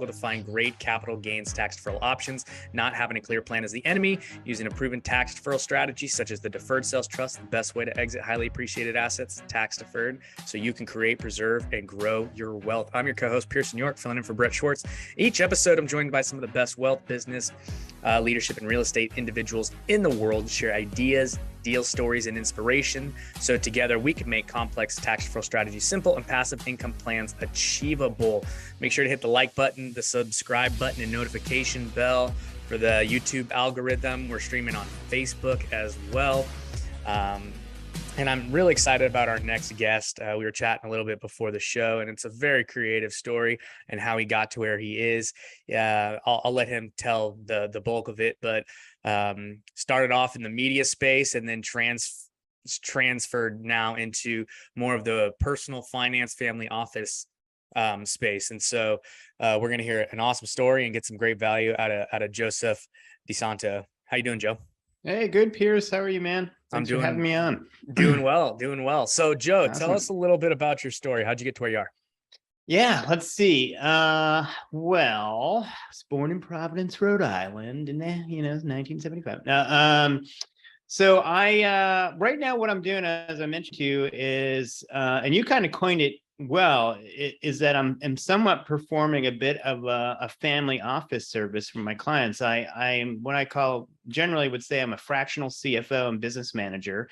To find great capital gains tax deferral options. Not having a clear plan is the enemy. Using a proven tax deferral strategy such as the Deferred Sales Trust, the best way to exit highly appreciated assets, tax deferred, so you can create, preserve, and grow your wealth. I'm your co-host, Pearson York, filling in for Brett Swarts. Each episode, I'm joined by some of the best wealth, business, leadership, and real estate individuals in the world to share ideas, deal stories, and inspiration. So together we can make complex tax deferral strategies simple and passive income plans achievable. Make sure to hit the like button, the subscribe button, and notification bell for the YouTube algorithm. We're streaming on Facebook as well. And I'm really excited about our next guest. We were chatting a little bit before the show, and it's a very creative story and how he got to where he is. I'll let him tell the bulk of it, but started off in the media space and then transferred now into more of the personal finance family office space. And so we're going to hear an awesome story and get some great value out of Joseph DiSanto. How you doing, Joe? Hey, good, Pierce. How are you, man? Thanks for having me on. Doing well. So, Joe, Awesome. Tell us a little bit about your story. How'd you get to where you are? Yeah, let's see. Well, I was born in Providence, Rhode Island, in 1975. So I right now what I'm doing, as I mentioned to you, is and you kind of coined it well, is that I'm somewhat performing a bit of a family office service for my clients. I'm what I generally would say I'm a fractional CFO and business manager.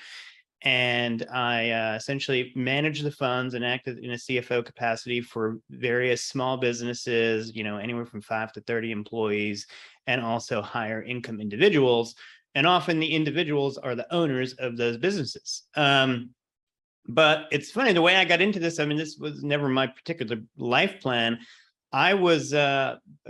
And I essentially manage the funds and act in a CFO capacity for various small businesses, anywhere from 5 to 30 employees, and also higher income individuals. And often the individuals are the owners of those businesses. But it's funny, the way I got into this, this was never my particular life plan. I was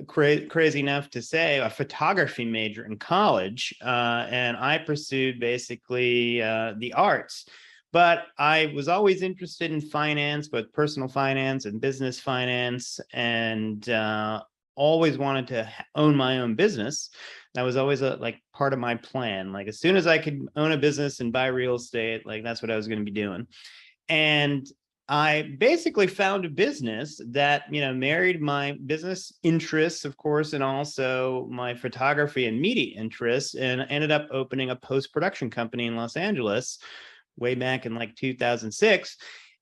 crazy enough to say a photography major in college, and I pursued basically the arts. But I was always interested in finance, both personal finance and business finance, and always wanted to own my own business. That was always part of my plan. Like, as soon as I could own a business and buy real estate, that's what I was going to be doing. And I basically found a business that, married my business interests, of course, and also my photography and media interests, and ended up opening a post-production company in Los Angeles way back in 2006,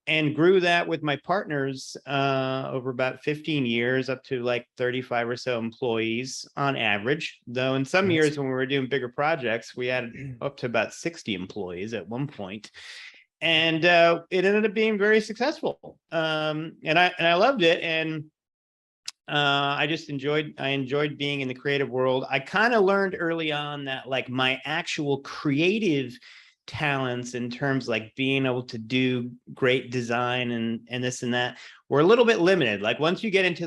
and grew that with my partners over about 15 years, up to 35 or so employees on average. Though in some years when we were doing bigger projects, we had up to about 60 employees at one point. And it ended up being very successful. And I loved it. And I enjoyed being in the creative world. I kind of learned early on that my actual creative talents in terms being able to do great design and this and that were a little bit limited. Once you get into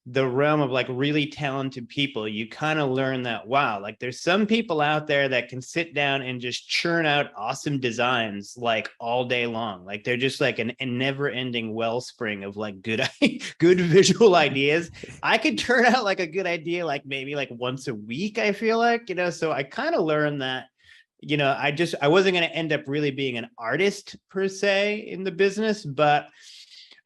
the realm of really talented people, you kind of learn that, wow, there's some people out there that can sit down and just churn out awesome designs all day long. They're just a never-ending wellspring of good good visual ideas. I could turn out a good idea maybe once a week, I feel so I kind of learned that I wasn't going to end up really being an artist per se in the business, but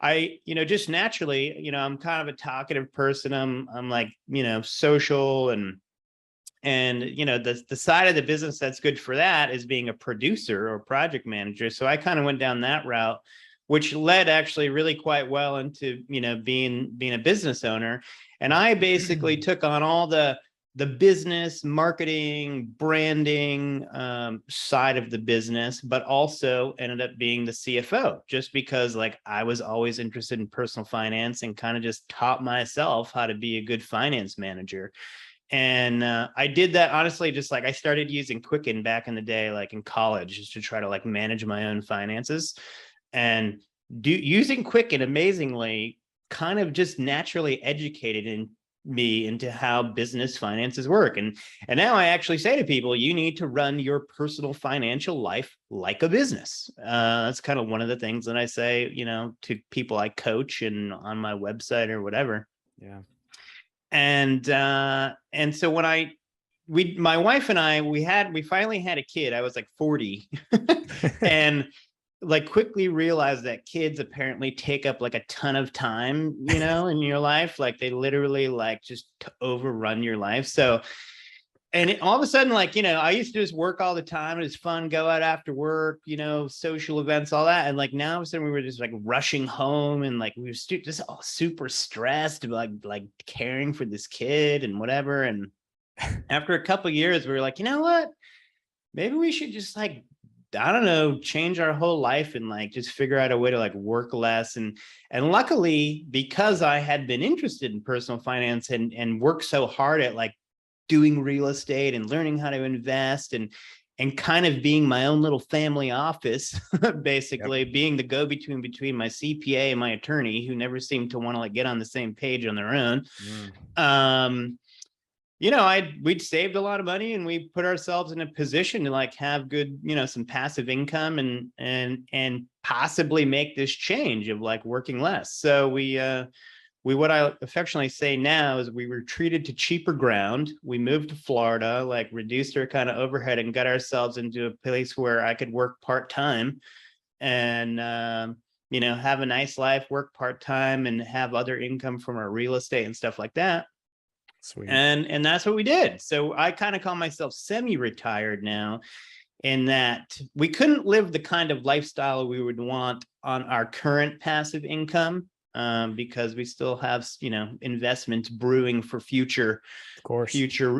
I, just naturally, I'm kind of a talkative person. I'm social and the side of the business that's good for that is being a producer or project manager. So I kind of went down that route, which led actually really quite well into, being a business owner. And I basically took on all the business, marketing, branding side of the business, but also ended up being the CFO, just because I was always interested in personal finance and kind of just taught myself how to be a good finance manager. And I did that honestly, just I started using Quicken back in the day, in college, just to try to manage my own finances. And using Quicken, amazingly, kind of just naturally educated me into how business finances work. And now I actually say to people, you need to run your personal financial life like a business. That's kind of one of the things that I say, to people I coach and on my website or whatever. Yeah. And so when my wife and I, we finally had a kid. I was 40 and like quickly realized that kids apparently take up like a ton of time, in your life. Like they literally like just overrun your life. So, and all of a sudden, like, I used to just work all the time. It was fun, go out after work, social events, all that. And like now all of a sudden we were just like rushing home and like we were just all super stressed, like caring for this kid and whatever. And after a couple of years, we were like, you know what? Maybe we should just like, I don't know, change our whole life and like just figure out a way to like work less. And luckily, because I had been interested in personal finance and worked so hard at like doing real estate and learning how to invest and kind of being my own little family office, basically being the go-between between my CPA and my attorney, who never seemed to want to like get on the same page on their own. We'd saved a lot of money and we put ourselves in a position to like have good, some passive income and possibly make this change of like working less. So we what I affectionately say now is we retreated to cheaper ground. We moved to Florida, like reduced our kind of overhead and got ourselves into a place where I could work part-time and, have a nice life, work part-time and have other income from our real estate and stuff like that. Sweet. And that's what we did. So I kind of call myself semi-retired now, in that we couldn't live the kind of lifestyle we would want on our current passive income, because we still have, investments brewing for future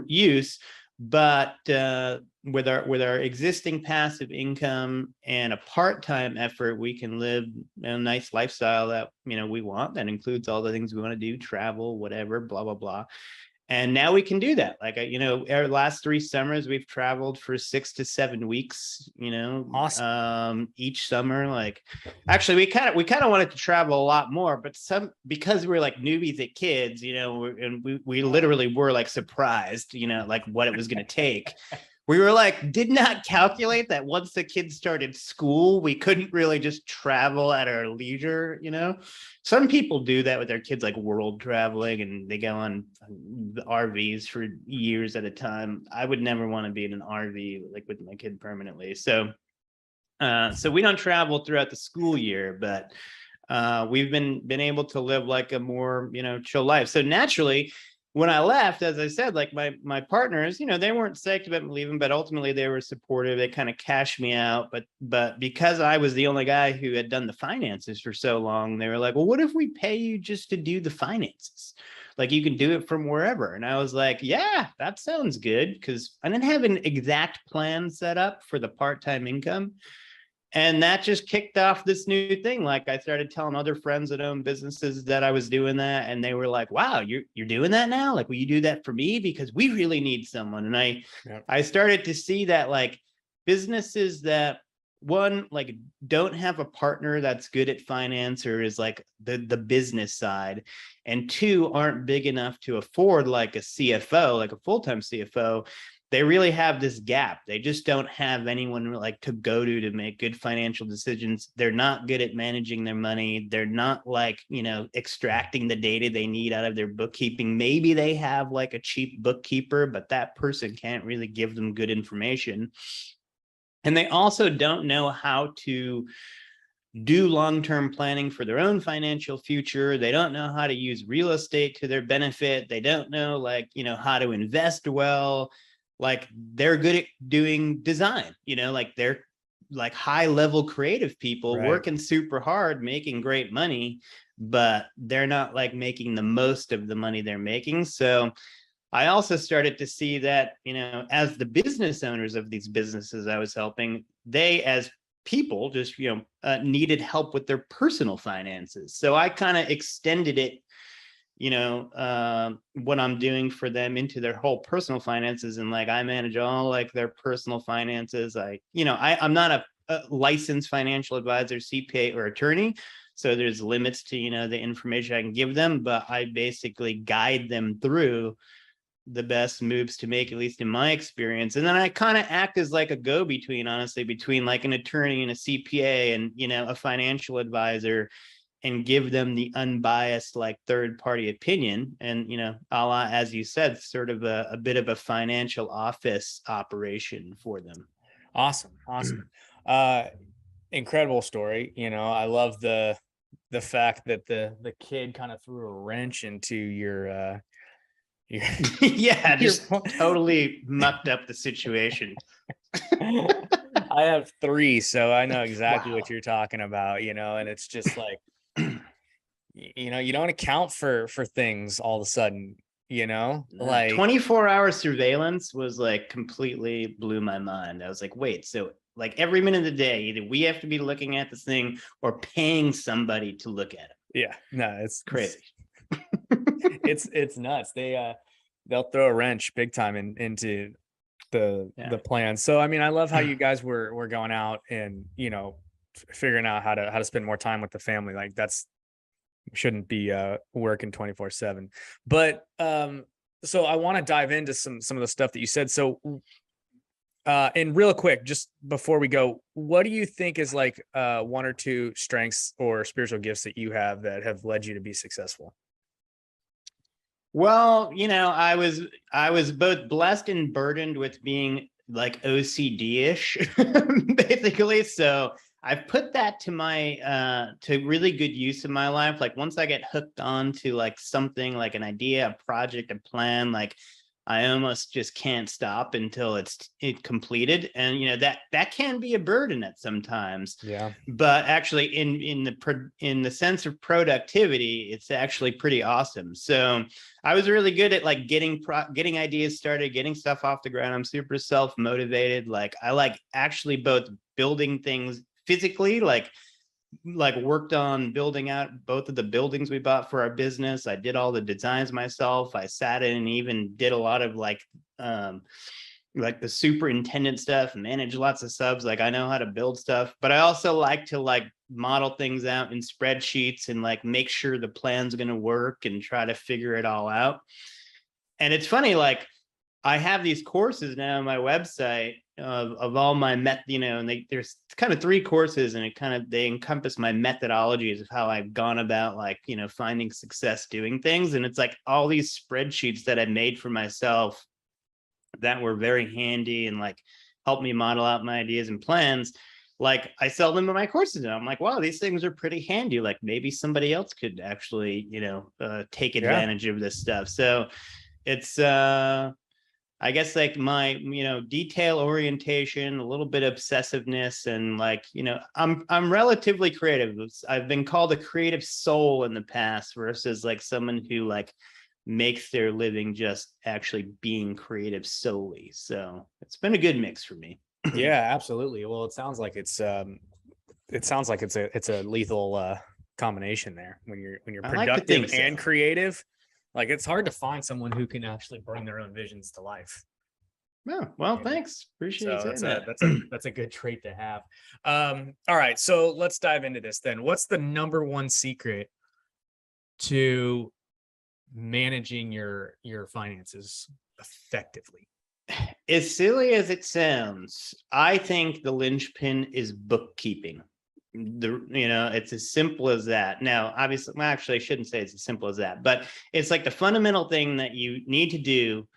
use. But with our existing passive income and a part-time effort, we can live a nice lifestyle that, we want. That includes all the things we want to do, travel, whatever, blah, blah, blah. And now we can do that. Like, our last 3 summers, we've traveled for 6 to 7 weeks, Awesome. Each summer. Like, actually, we kind of wanted to travel a lot more, but because we're like newbies at kids, and we literally were like surprised, like what it was going to take. We were like, did not calculate that once the kids started school, we couldn't really just travel at our leisure, Some people do that with their kids, like world traveling, and they go on RVs for years at a time. I would never want to be in an RV like with my kid permanently. So we don't travel throughout the school year, but we've been able to live like a more, chill life. So naturally, when I left, as I said, like my partners, they weren't psyched about me leaving, but ultimately they were supportive. They kind of cashed me out. But because I was the only guy who had done the finances for so long, they were like, well, what if we pay you just to do the finances? Like you can do it from wherever. And I was like, yeah, that sounds good. Because I didn't have an exact plan set up for the part-time income. And that just kicked off this new thing. Like I started telling other friends that own businesses that I was doing that. And they were like, wow, you're doing that now? Like, will you do that for me? Because we really need someone. And I started to see that like businesses that, one, like don't have a partner that's good at finance or is like the business side, and 2, aren't big enough to afford like a CFO, like a full-time CFO. They really have this gap. They just don't have anyone like to go to make good financial decisions. They're not good at managing their money. They're not like, extracting the data they need out of their bookkeeping. Maybe they have like a cheap bookkeeper, but that person can't really give them good information. And they also don't know how to do long-term planning for their own financial future. They don't know how to use real estate to their benefit. They don't know like, how to invest well. Like they're good at doing design, like they're like high level creative people working super hard, making great money, but they're not like making the most of the money they're making. So I also started to see that, as the business owners of these businesses I was helping, they as people just, needed help with their personal finances. So I kind of extended it, what I'm doing for them into their whole personal finances. And like, I manage all like their personal finances. I'm not a licensed financial advisor, CPA or attorney. So there's limits to, the information I can give them, but I basically guide them through the best moves to make, at least in my experience. And then I kind of act as like a go-between, honestly, between like an attorney and a CPA and, a financial advisor, and give them the unbiased, like third-party opinion. And, a la, as you said, sort of a bit of a financial office operation for them. Awesome. incredible story. You know, I love the fact that the kid kind of threw a wrench into your Yeah, your just totally mucked up the situation. I have 3, so I know exactly Wow. what you're talking about, you know, and it's just like, you know, you don't account for things all of a sudden, you know, like 24-hour surveillance was like completely blew my mind. I was like, wait, so like every minute of the day, either we have to be looking at this thing or paying somebody to look at it. yeah, no, it's Crazy. it's nuts. They'll throw a wrench big time into the plan. So I mean, I love how you guys were going out and, you know, figuring out how to spend more time with the family. Like that's shouldn't be working 24/7. But so I want to dive into some of the stuff that you said. So and real quick, just before we go, what do you think is like 1 or 2 strengths or spiritual gifts that you have that have led you to be successful? Well, you know, I was both blessed and burdened with being like OCD-ish, basically. So I've put that to my to really good use in my life. Like once I get hooked on to like something like an idea, a project, a plan, like I almost just can't stop until it's completed. And you know that can be a burden at sometimes. Yeah. But actually in the sense of productivity, it's actually pretty awesome. So I was really good at like getting ideas started, getting stuff off the ground. I'm super self-motivated. Like I like actually both building things physically, like worked on building out both of the buildings we bought for our business. I did all the designs myself. I sat in and even did a lot of like the superintendent stuff, manage lots of subs. Like I know how to build stuff, but I also like to like model things out in spreadsheets and like make sure the plan's going to work and try to figure it all out. And it's funny, like I have these courses now on my website of all my and there's kind of 3 courses, and they encompass my methodologies of how I've gone about like, you know, finding success doing things. And it's like all these spreadsheets that I made for myself that were very handy and like helped me model out my ideas and plans. Like I sell them in my courses now. I'm like, wow, these things are pretty handy. Like maybe somebody else could actually, you know, take advantage of this stuff. So it's I guess like my, you know, detail orientation, a little bit obsessiveness, and like, you know, I'm relatively creative. I've been called a creative soul in the past versus like someone who like makes their living just actually being creative solely. So it's been a good mix for me. Yeah, absolutely. Well, it sounds like it's a lethal combination there when you're productive and creative. Like it's hard to find someone who can actually bring their own visions to life. Oh, well, thanks. Appreciate it. That's a good trait to have. All right, so let's dive into this then. What's the number 1 secret to managing your finances effectively? As silly as it sounds, I think the linchpin is bookkeeping. It's as simple as that. Now, obviously, well, actually, I shouldn't say it's as simple as that, but it's like the fundamental thing that you need to do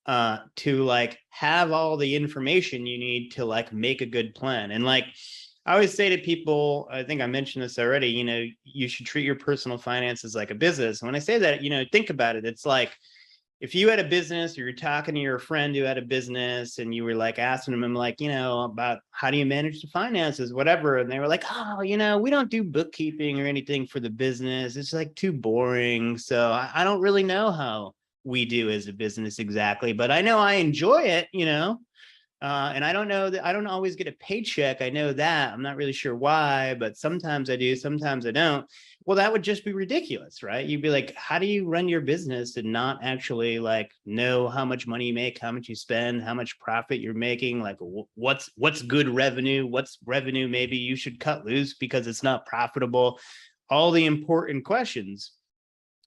to like have all the information you need to like make a good plan. And like I always say to people, I think I mentioned this already, you know, you should treat your personal finances like a business. And when I say that, you know, think about it. It's like if you had a business or you're talking to your friend who had a business and you were like asking them like, you know, about how do you manage the finances, whatever. And they were like, oh, you know, we don't do bookkeeping or anything for the business. It's like too boring. So I don't really know how we do as a business exactly, but I know I enjoy it, you know. And I don't know that I don't always get a paycheck. I know that. I'm not really sure why, but sometimes I do, sometimes I don't. Well, that would just be ridiculous, right? You'd be like, how do you run your business and not actually like know how much money you make, how much you spend, how much profit you're making? Like what's good revenue? What's revenue maybe you should cut loose because it's not profitable? All the important questions.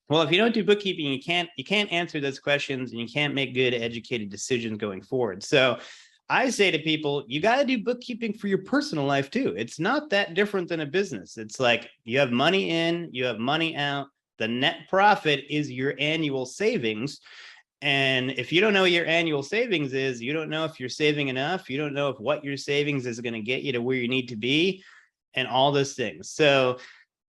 Well, if you don't do bookkeeping, you can't answer those questions and you can't make good educated decisions going forward. So I say to people, you got to do bookkeeping for your personal life too. It's not that different than a business. It's like you have money in, you have money out. The net profit is your annual savings. And if you don't know what your annual savings is, you don't know if you're saving enough. You don't know if what your savings is going to get you to where you need to be. and all those things. So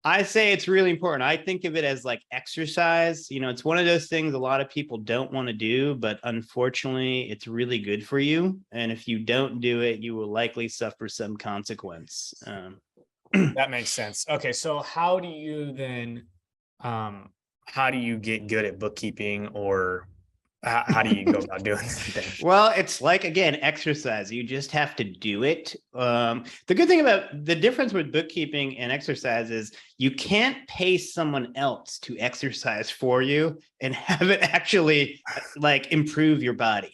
I say it's really important. I think of it as like exercise. You know, it's one of those things a lot of people don't want to do, but unfortunately, it's really good for you. And if you don't do it, you will likely suffer some consequence. That makes sense. Okay, so how do you then, how do you get good at bookkeeping, or how do you go about doing things? Well, it's like, again, exercise. You just have to do it. The good thing about the difference with bookkeeping and exercise is you can't pay someone else to exercise for you and have it actually like improve your body.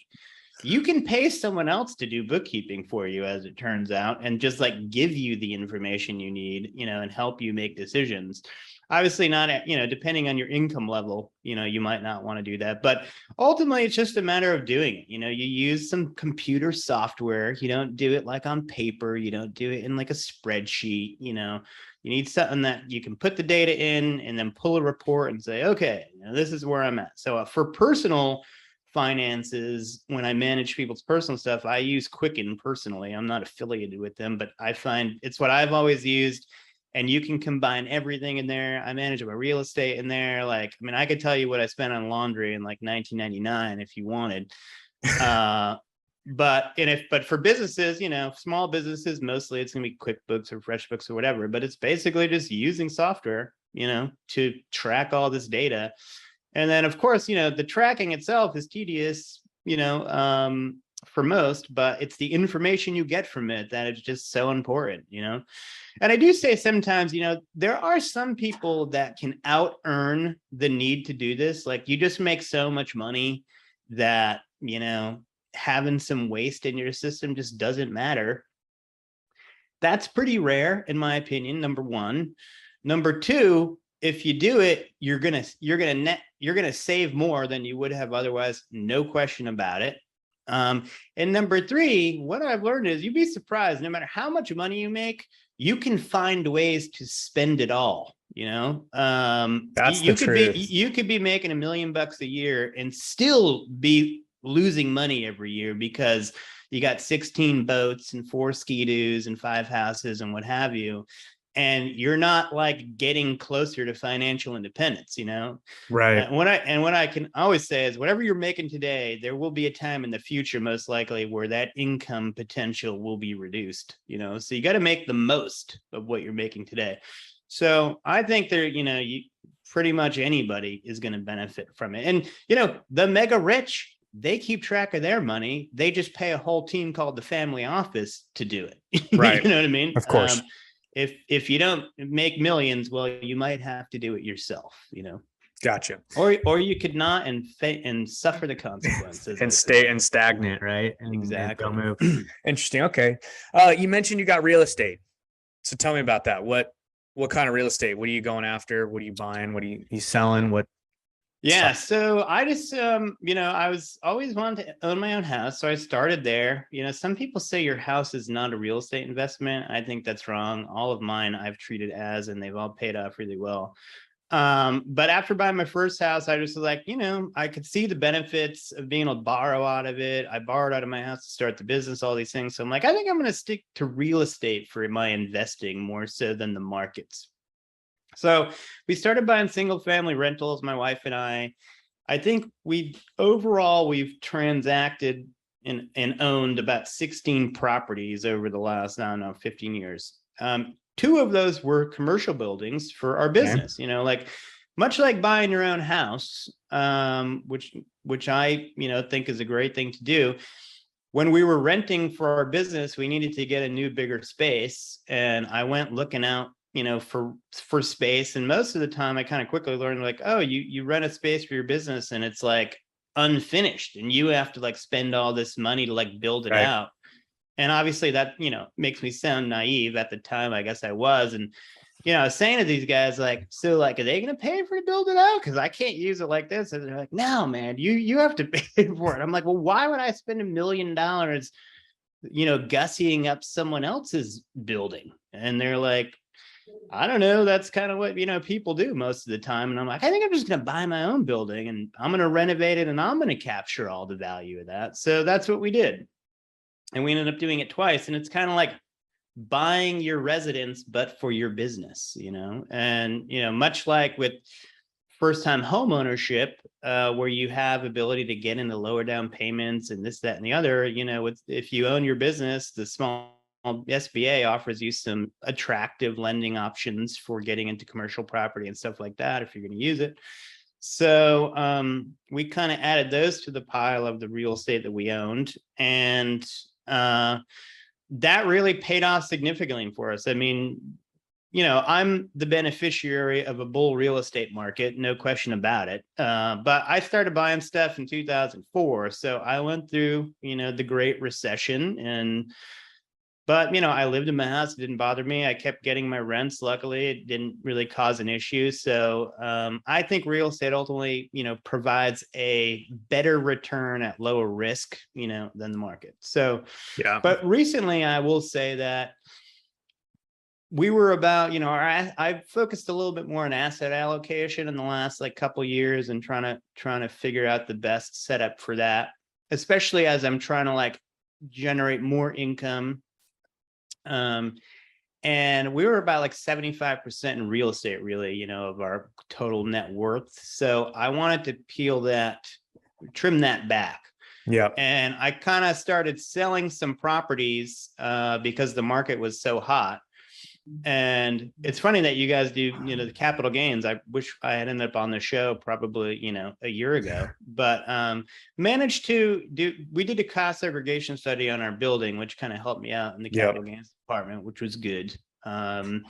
You can pay someone else to do bookkeeping for you, as it turns out, and just like give you the information you need, you know, and help you make decisions. Obviously not, you know, depending on your income level, you know, you might not want to do that, but ultimately it's just a matter of doing it. You know, you use some computer software. You don't do it like on paper. You don't do it in like a spreadsheet. You know, you need something that you can put the data in and then pull a report and say, okay, you know, this is where I'm at. So for personal finances, when I manage people's personal stuff, I use Quicken personally. I'm not affiliated with them, but I find it's what I've always used. And you can combine everything in there. I manage my real estate in there. Like, I mean, I could tell you what I spent on laundry in like 1999 if you wanted. But for businesses, you know, small businesses, mostly it's gonna be QuickBooks or FreshBooks or whatever. But it's basically just using software, you know, to track all this data. And then, of course, you know, the tracking itself is tedious, you know, for most, but it's the information you get from it that is just so important, you know. And I do say sometimes, you know, there are some people that can out earn the need to do this. Like, you just make so much money that, you know, having some waste in your system just doesn't matter. That's pretty rare, in my opinion, number one. Number two, if you do it, you're gonna save more than you would have otherwise, no question about it. And number three, what I've learned is you'd be surprised, no matter how much money you make, you can find ways to spend it all. You know, That's you the could truth. you could be making $1 million a year and still be losing money every year because you got 16 boats and 4 ski-doos and 5 houses and what have you. And you're not like getting closer to financial independence, you know? Right. What I can always say is whatever you're making today, there will be a time in the future, most likely, where that income potential will be reduced, you know? So you got to make the most of what you're making today. So I think you know, pretty much anybody is going to benefit from it. And, you know, the mega rich, they keep track of their money. They just pay a whole team called the family office to do it. Right. You know what I mean? Of course. If you don't make millions, well, you might have to do it yourself, you know. Gotcha. Or you could not and suffer the consequences And stay and stagnant, right? And exactly. don't move. Interesting. Okay. You mentioned you got real estate. So tell me about that. What kind of real estate? What are you going after? What are you buying? What are you selling? What? Yeah, so I just you know, I was always wanted to own my own house, so I started there. You know, some people say your house is not a real estate investment. I think that's wrong. All of mine I've treated as, and they've all paid off really well. But after buying my first house, I just was like, you know, I could see the benefits of being able to borrow out of it. I borrowed out of my house to start the business, all these things. So I'm like, I think I'm going to stick to real estate for my investing more so than the markets. So we started buying single family rentals, my wife and I. I think we've transacted and owned about 16 properties over the last, I don't know, 15 years. 2 of those were commercial buildings for our business, you know, like much like buying your own house, which I, you know, think is a great thing to do. When we were renting for our business, we needed to get a new, bigger space. And I went looking out, you know, for space. And most of the time I kind of quickly learned like, oh, you rent a space for your business and it's like unfinished and you have to like spend all this money to like build it out. And obviously that, you know, makes me sound naive at the time. I guess I was. And, you know, I was saying to these guys, like, so like, are they going to pay for to build it out? Cause I can't use it like this. And they're like, no, man, you have to pay for it. I'm like, well, why would I spend $1 million, you know, gussying up someone else's building? And they're like, I don't know. That's kind of what, you know, people do most of the time. And I'm like, I think I'm just going to buy my own building and I'm going to renovate it and I'm going to capture all the value of that. So that's what we did. And we ended up doing it twice. And it's kind of like buying your residence, but for your business, and, much like with first-time home ownership, where you have ability to get into lower down payments and this, that, and the other, if you own your business, the small SBA offers you some attractive lending options for getting into commercial property and stuff like that, if you're going to use it. So we kind of added those to the pile of the real estate that we owned. And that really paid off significantly for us. I mean, I'm the beneficiary of a bull real estate market, no question about it. But I started buying stuff in 2004. So I went through, the Great Recession, but I lived in my house. It didn't bother me. I kept getting my rents. Luckily, it didn't really cause an issue. So I think real estate ultimately, provides a better return at lower risk, than the market. So, yeah. But recently, I will say that we were about, I focused a little bit more on asset allocation in the last couple of years, and trying to figure out the best setup for that, especially as I'm trying to generate more income. And we were about 75% in real estate, really, of our total net worth. So I wanted to trim that back. Yeah. And I kind of started selling some properties because the market was so hot. And it's funny that you guys do, the capital gains. I wish I had ended up on the show probably, a year ago, but managed to we did a cost segregation study on our building, which kind of helped me out in the capital gains department, which was good. And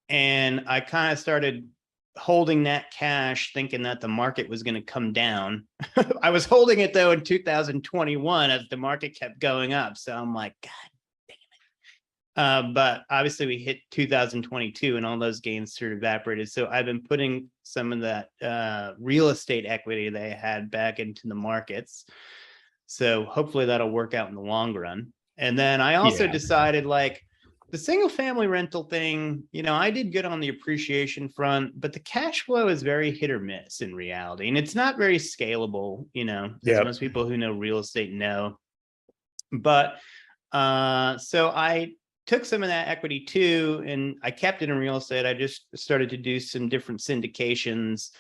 I kind of started holding that cash, thinking that the market was going to come down. I was holding it though in 2021 as the market kept going up. So I'm like, God. But obviously we hit 2022 and all those gains sort of evaporated. So I've been putting some of that real estate equity they had back into the markets. So hopefully that'll work out in the long run. And then I also decided the single family rental thing, I did good on the appreciation front, but the cash flow is very hit or miss in reality. And it's not very scalable, as most people who know real estate know. But so I took some of that equity too, and I kept it in real estate. I just started to do some different syndications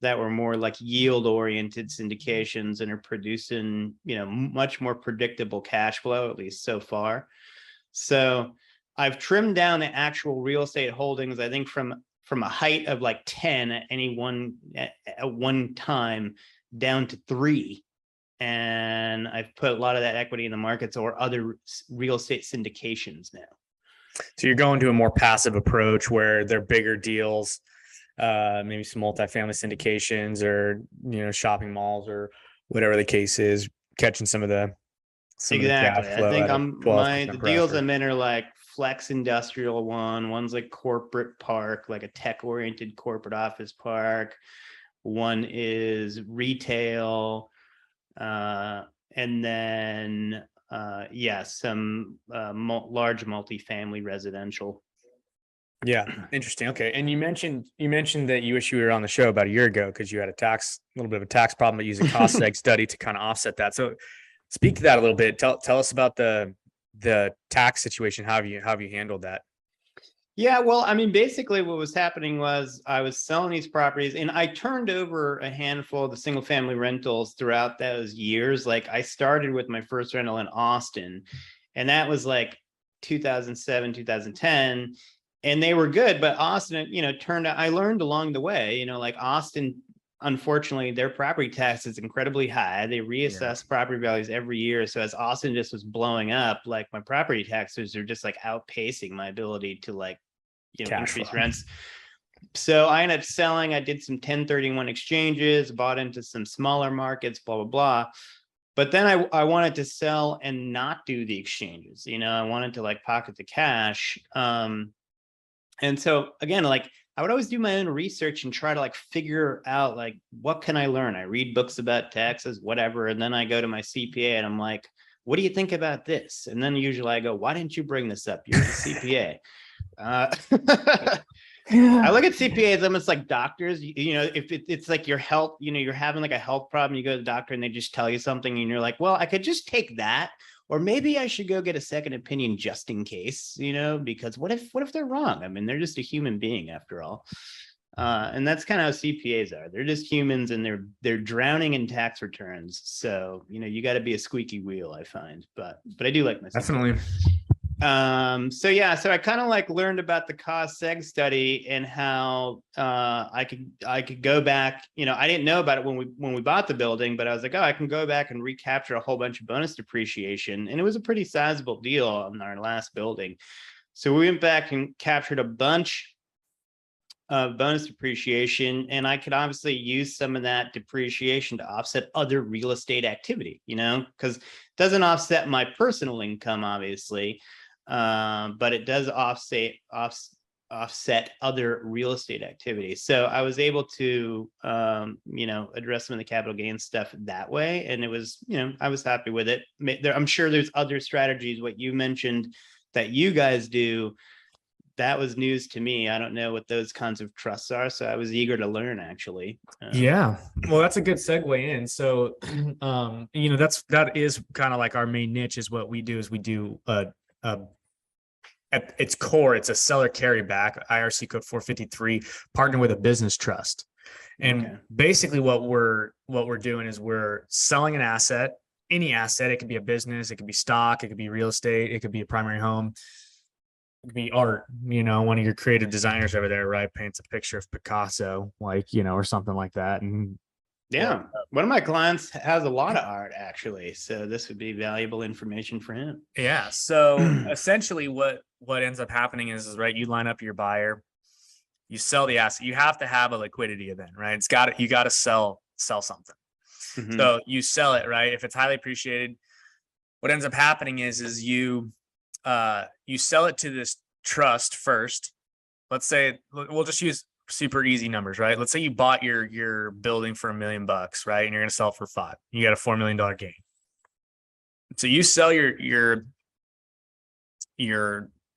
that were more yield oriented syndications and are producing, much more predictable cash flow, at least so far. So I've trimmed down the actual real estate holdings, I think from a height of 10 at one time down to 3. And I've put a lot of that equity in the markets or other real estate syndications now. So you're going to a more passive approach where they're bigger deals, maybe some multifamily syndications or, shopping malls or whatever the case is, catching some of the exactly. I think the deals I'm in are flex industrial one's corporate park, a tech oriented corporate office park. One is retail. And then, some large multifamily residential. Yeah, interesting. Okay, and you mentioned that you wish you were on the show about a year ago because you had a little bit of a tax problem, but used a cost seg study to kind of offset that. So, speak to that a little bit. Tell us about the tax situation. How have you handled that? Yeah, well, I mean, basically what was happening was I was selling these properties and I turned over a handful of the single family rentals throughout those years. I started with my first rental in Austin, and that was 2007, 2010, and they were good, but Austin, turned out, I learned along the way, Austin, unfortunately, their property tax is incredibly high. They reassess property values every year. So as Austin just was blowing up, my property taxes are just outpacing my ability to increase rents. So I ended up selling. I did some 1031 exchanges, bought into some smaller markets, blah, blah, blah. But then I wanted to sell and not do the exchanges. I wanted to pocket the cash. And so again, I would always do my own research and try to figure out what can I learn? I read books about taxes, whatever. And then I go to my CPA and I'm like, what do you think about this? And then usually I go, why didn't you bring this up? You're the CPA. I look at CPAs almost like doctors. If it's your health, you're having a health problem, you go to the doctor and they just tell you something and you're like, well, I could just take that, or maybe I should go get a second opinion just in case, because what if they're wrong? I mean, they're just a human being after all. And that's kind of how CPAs are. They're just humans, and they're drowning in tax returns. So, you got to be a squeaky wheel, I find, but I do like my CPA. Definitely. So I kind of like learned about the cost seg study and how I could go back. I didn't know about it when we bought the building, but I was like, oh, I can go back and recapture a whole bunch of bonus depreciation, and it was a pretty sizable deal on our last building. So we went back and captured a bunch of bonus depreciation, and I could obviously use some of that depreciation to offset other real estate activity, because it doesn't offset my personal income, obviously. But it does offset other real estate activity. So I was able to, address some of the capital gains stuff that way. And it was, I was happy with it. I'm sure there's other strategies, what you mentioned that you guys do. That was news to me. I don't know what those kinds of trusts are. So I was eager to learn, actually. Yeah. Well, that's a good segue in. So, that is kind of like our main niche is what we do is we do, at its core, it's a seller carryback, IRC code 453, partner with a business trust. And basically what we're doing is we're selling an asset, any asset. It could be a business, it could be stock, it could be real estate, it could be a primary home, it could be art. One of your creative designers over there, right, paints a picture of Picasso, or something like that. And yeah, one of my clients has a lot of art, actually, so this would be valuable information for him. Yeah. So essentially what ends up happening is right, you line up your buyer, you sell the asset. You have to have a liquidity event, right? You got to sell something. Mm-hmm. So you sell it, right? If it's highly appreciated, what ends up happening is you sell it to this trust first. Let's say we'll just use super easy numbers, right? Let's say you bought your building for $1 million, right? And you're going to sell it for $5 million. You got a $4 million gain. So you sell your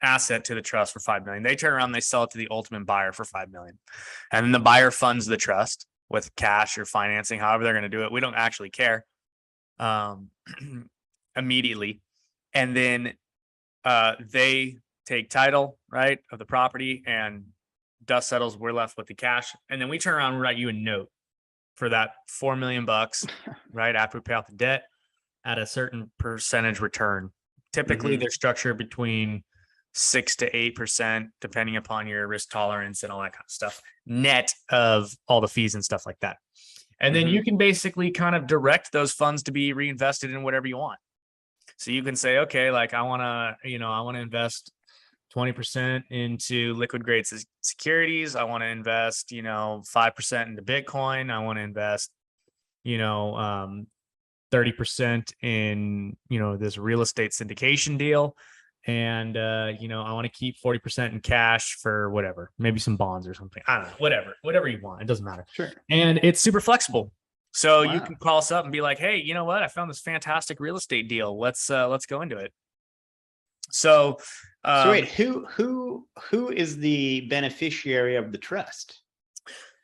asset to the trust for $5 million. They turn around, they sell it to the ultimate buyer for $5 million. And then the buyer funds the trust with cash or financing, however they're going to do it. We don't actually care immediately. And then they take title, right, of the property, and dust settles. We're left with the cash. And then we turn around and write you a note for that $4 million, right, after we pay off the debt at a certain percentage return. Typically, they're structured between 6 to 8%, depending upon your risk tolerance and all that kind of stuff, net of all the fees and stuff like that. And then you can basically kind of direct those funds to be reinvested in whatever you want. So you can say, okay, like I want to invest 20% into liquid grade securities. I want to invest, 5% into Bitcoin. I want to invest, 30% in, this real estate syndication deal. And, I want to keep 40% in cash for whatever, maybe some bonds or something. I don't know, whatever you want. It doesn't matter. Sure. And it's super flexible. So you can call us up and be like, hey, you know what? I found this fantastic real estate deal. Let's go into it. So wait, who is the beneficiary of the trust?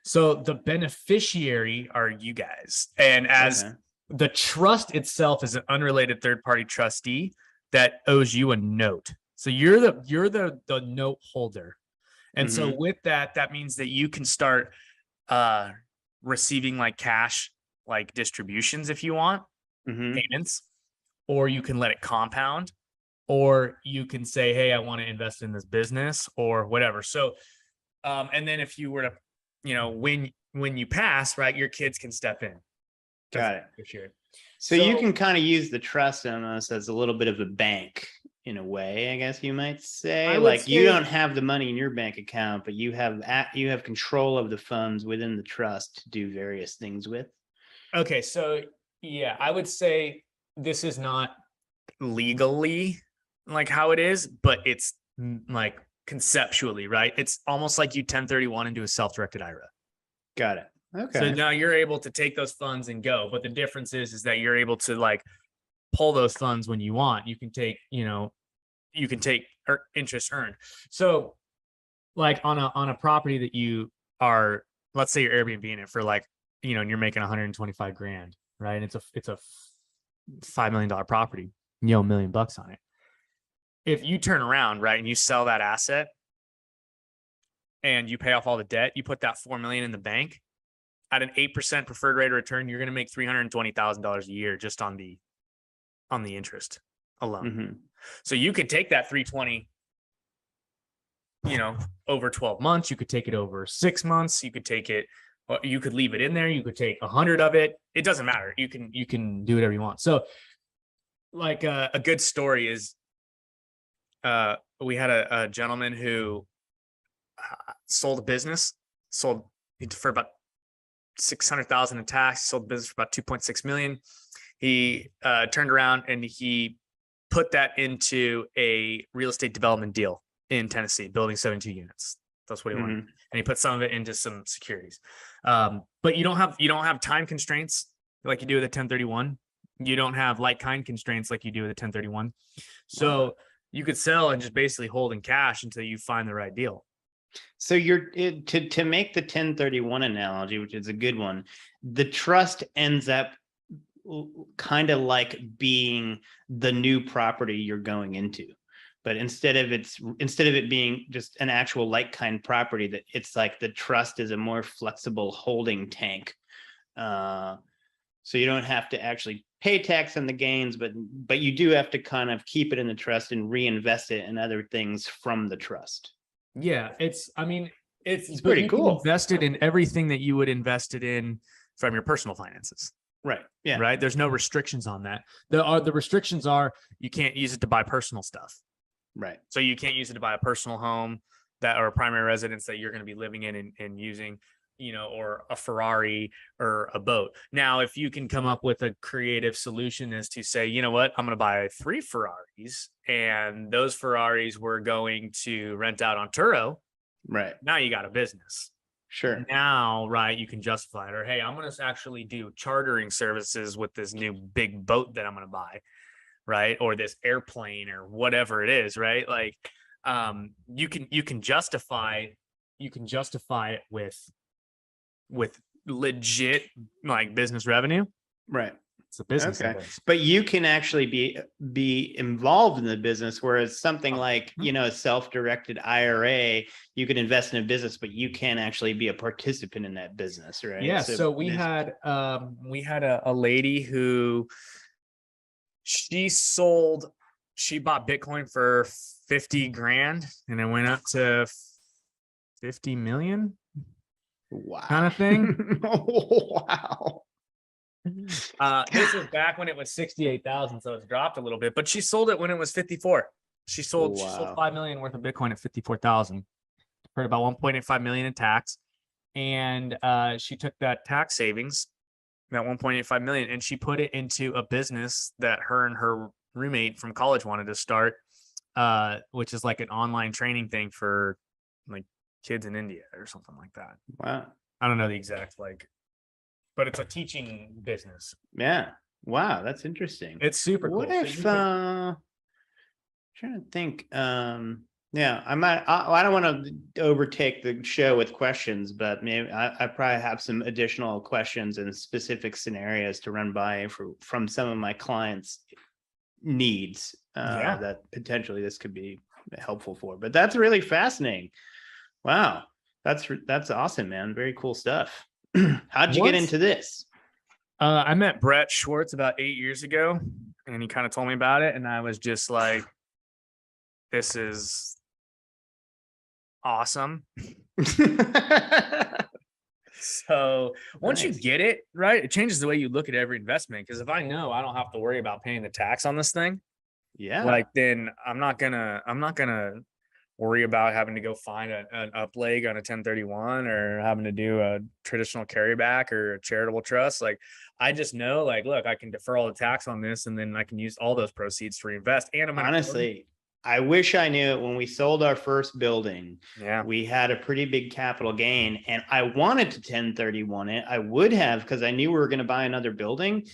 So the beneficiary are you guys. And as the trust itself is an unrelated third-party trustee that owes you a note. So you're the note holder. And so with that means that you can start receiving like cash, like distributions if you want, payments, or you can let it compound, or you can say, hey, I want to invest in this business or whatever. So, and then if you were to, when you pass, right, your kids can step in. Got it. So you can kind of use the trust almost as a little bit of a bank in a way, I guess you might say. You don't have the money in your bank account, but you have control of the funds within the trust to do various things with. Okay, so yeah, I would say this is not legally like how it is, but it's like conceptually, right? It's almost like you 1031 into a self-directed IRA. Got it. Okay. So now you're able to take those funds and go, but the difference is that you're able to like pull those funds when you want. You can take, interest earned. So like on a property that you are, let's say you're Airbnb in it for like, and you're making 125 grand, right? And it's a $5 million property. $1 million on it. If you turn around, right, and you sell that asset and you pay off all the debt, you put that $4 million in the bank at an 8% preferred rate of return, you're going to make $320,000 a year just on the interest alone. Mm-hmm. So you could take that 320, over 12 months, you could take it over 6 months, you could take it, you could leave it in there, you could take 100 of it. It doesn't matter. You can do whatever you want. So like a good story is, we had a gentleman who sold a business, he deferred about $600,000 in tax, sold the business for about $2.6 million. He turned around and he put that into a real estate development deal in Tennessee, building 72 units. That's what he wanted. And he put some of it into some securities. But you don't have time constraints like you do with a 1031. You don't have like kind constraints like you do with a 1031. So you could sell and just basically hold in cash until you find the right deal. So to make the 1031 analogy, which is a good one, the trust ends up kind of like being the new property you're going into. But instead of it being just an actual like-kind property, that it's like the trust is a more flexible holding tank. So you don't have to actually pay tax on the gains, but you do have to kind of keep it in the trust and reinvest it in other things from the trust. Yeah, it's pretty cool. Invested in everything that you would invest it in from your personal finances. Right. Yeah. Right. There's no restrictions on that. The restrictions are you can't use it to buy personal stuff. Right. So you can't use it to buy a personal home or a primary residence that you're going to be living in and using, or a Ferrari or a boat. Now, if you can come up with a creative solution as to say, you know what, I'm going to buy 3 Ferraris and those Ferraris we're going to rent out on Turo. Right. Now you got a business. Sure. Now, right, you can justify it. Or, hey, I'm going to actually do chartering services with this new big boat that I'm going to buy. Right. Or this airplane or whatever it is. Right. Like, you can justify it with legit like business revenue. Right. It's a business. Okay. But you can actually be involved in the business, whereas something like, a self-directed IRA, you can invest in a business, but you can't actually be a participant in that business. Right. Yeah. So we had a lady who, she bought Bitcoin for 50 grand and it went up to 50 million. Wow. Kind of thing. Wow. This was back when it was 68,000. So it's dropped a little bit, but she sold it when it was 54. She sold 5 million worth of Bitcoin at 54,000 for about 1.85 million in tax. And she took that tax savings, that 1.85 million, and she put it into a business that her and her roommate from college wanted to start, which is like an online training thing for like kids in India or something like that. Wow. I don't know the exact but it's a teaching business. Yeah. Wow. That's interesting. It's super cool. What if, trying to think, yeah, I don't want to overtake the show with questions, but maybe I probably have some additional questions and specific scenarios to run by from some of my clients' needs that potentially this could be helpful for. But that's really fascinating. Wow. That's awesome, man. Very cool stuff. How'd you get into this? I met Brett Swarts about 8 years ago, and he kind of told me about it, and I was just like, this is awesome. So once you get it right, it changes the way you look at every investment. Because if I know I don't have to worry about paying the tax on this thing, then I'm not gonna worry about having to go find an up leg on a 1031 or having to do a traditional carryback or a charitable trust. Like, I just know, like, look, I can defer all the tax on this, and then I can use all those proceeds to reinvest. And honestly, I wish I knew it when we sold our first building. Yeah, we had a pretty big capital gain, and I wanted to 1031 it. I would have, because I knew we were going to buy another building.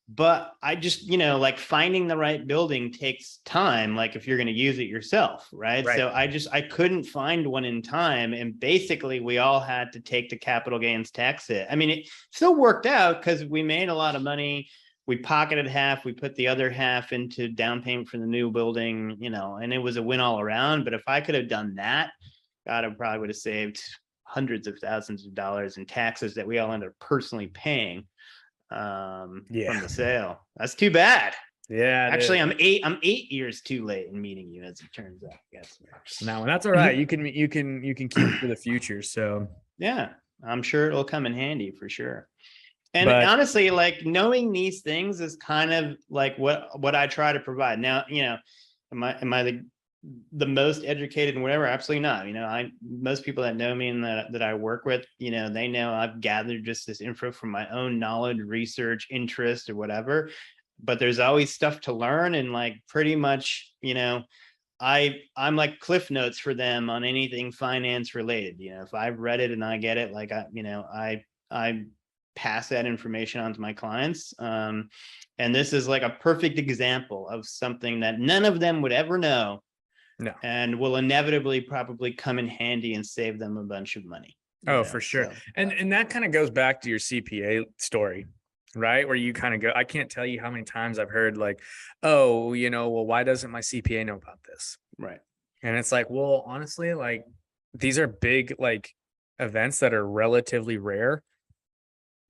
But I just, like finding the right building takes time, like if you're going to use it yourself, right? So I couldn't find one in time. And basically we all had to take the capital gains tax hit. I mean, it still worked out because we made a lot of money we pocketed half, we put the other half into down payment for the new building, and it was a win all around. But if I could have done that, God, I probably would have saved hundreds of thousands of dollars in taxes that we all ended up personally paying from the sale. That's too bad. Yeah. Actually, I'm 8 years too late in meeting you, as it turns out. Yes. No, that's all right. You can keep it for the future. So yeah, I'm sure it'll come in handy for sure. And honestly, like, knowing these things is kind of like what I try to provide. Now, am I the most educated and whatever? Absolutely not. Most people that know me and that I work with, they know I've gathered just this info from my own knowledge, research, interest, or whatever. But there's always stuff to learn, and like pretty much, I'm like Cliff Notes for them on anything finance related. If I've read it and I get it, like I pass that information on to my clients. And this is like a perfect example of something that none of them would ever know. No. And will inevitably probably come in handy and save them a bunch of money. For sure. So, and that kind of goes back to your CPA story, right? Where you kind of go, I can't tell you how many times I've heard like, oh, well, why doesn't my CPA know about this? Right. And it's like, well, honestly, like, these are big, like, events that are relatively rare.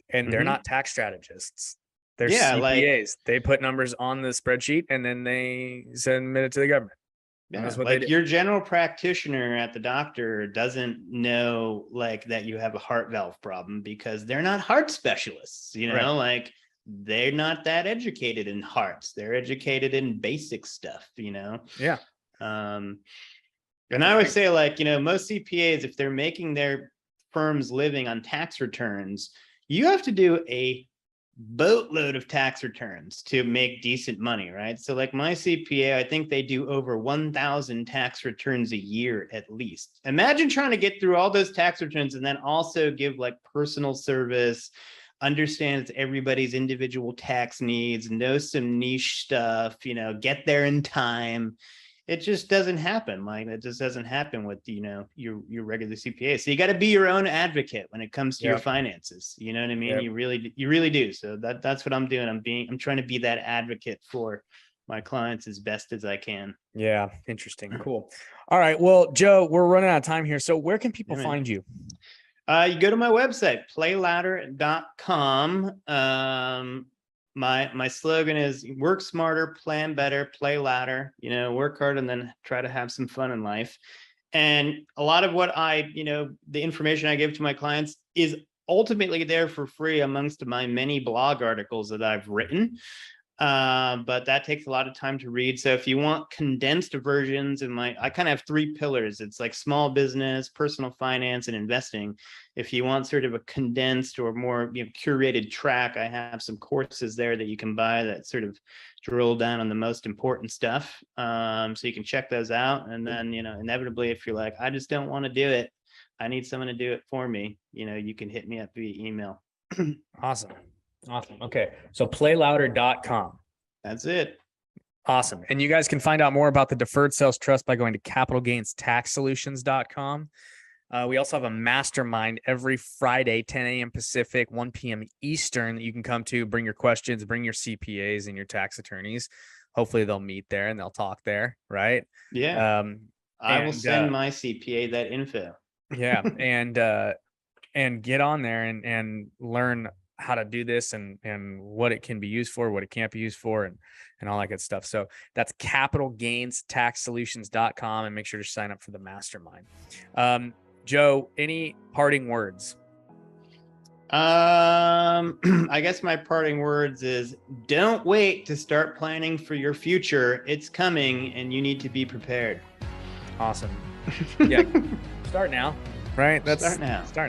And they're not tax strategists. They're CPAs. They put numbers on the spreadsheet and then they submit it to the government. Yeah, that's what like your general practitioner at the doctor doesn't know like that you have a heart valve problem because they're not heart specialists. Right. Like they're not that educated in hearts. They're educated in basic stuff. Yeah. And I would say, like, most CPAs, if they're making their firm's living on tax returns, you have to do a boatload of tax returns to make decent money, right? So like my CPA, I think they do over 1,000 tax returns a year at least. Imagine trying to get through all those tax returns and then also give like personal service, understands everybody's individual tax needs, knows some niche stuff, get there in time. It just doesn't happen. Like it just doesn't happen with, your regular CPA. So you got to be your own advocate when it comes to your finances. You know what I mean? Yep. You really do. So that's what I'm doing. I'm trying to be that advocate for my clients as best as I can. Yeah. Interesting. Cool. All right. Well, Joe, we're running out of time here. So where can people find you? You go to my website, playlouder.com. My slogan is work smarter, plan better, play louder, work hard and then try to have some fun in life. And a lot of what the information I give to my clients is ultimately there for free amongst my many blog articles that I've written. But that takes a lot of time to read. So if you want condensed versions I kind of have 3 pillars. It's like small business, personal finance, and investing. If you want sort of a condensed or more curated track, I have some courses there that you can buy that sort of drill down on the most important stuff. So you can check those out. And then, inevitably, if you're like, I just don't want to do it, I need someone to do it for me, you can hit me up via email. Awesome. Okay. So playlouder.com. That's it. Awesome. And you guys can find out more about the Deferred Sales Trust by going to capitalgainstaxsolutions.com. We also have a mastermind every Friday, 10 a.m. Pacific, 1 p.m. Eastern that you can come to, bring your questions, bring your CPAs and your tax attorneys. Hopefully they'll meet there and they'll talk there. Right. Yeah. I will send my CPA that info. Yeah. And get on there and learn how to do this and what it can be used for, what it can't be used for, and all that good stuff. So that's capitalgainstaxsolutions.com, and make sure to sign up for the mastermind. Joe, any parting words? I guess my parting words is don't wait to start planning for your future. It's coming and you need to be prepared. Awesome. Yeah. Start now, right? Start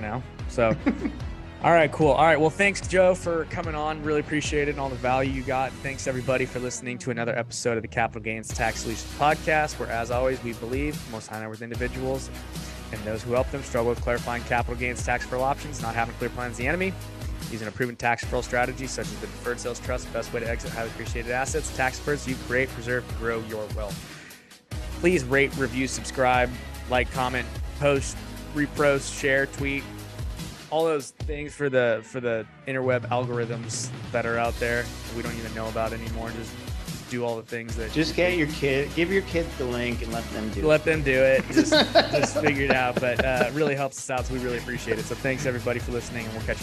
now. So, all right, cool. All right. Well, thanks, Joe, for coming on. Really appreciate it and all the value you got. Thanks, everybody, for listening to another episode of the Capital Gains Tax Solutions Podcast, where, as always, we believe most high net worth individuals and those who help them struggle with clarifying capital gains tax deferral options, not having clear plans the enemy, using a proven tax deferral strategy such as the Deferred Sales Trust, the best way to exit highly appreciated assets, tax deferreds you create, preserve, and grow your wealth. Please rate, review, subscribe, like, comment, post, repost, share, tweet, all those things for the interweb algorithms that are out there we don't even know about anymore. Just do all the things that just give your kids the link and let them do it. Just figure it out. But really helps us out, so we really appreciate it. So thanks everybody for listening, and we'll catch you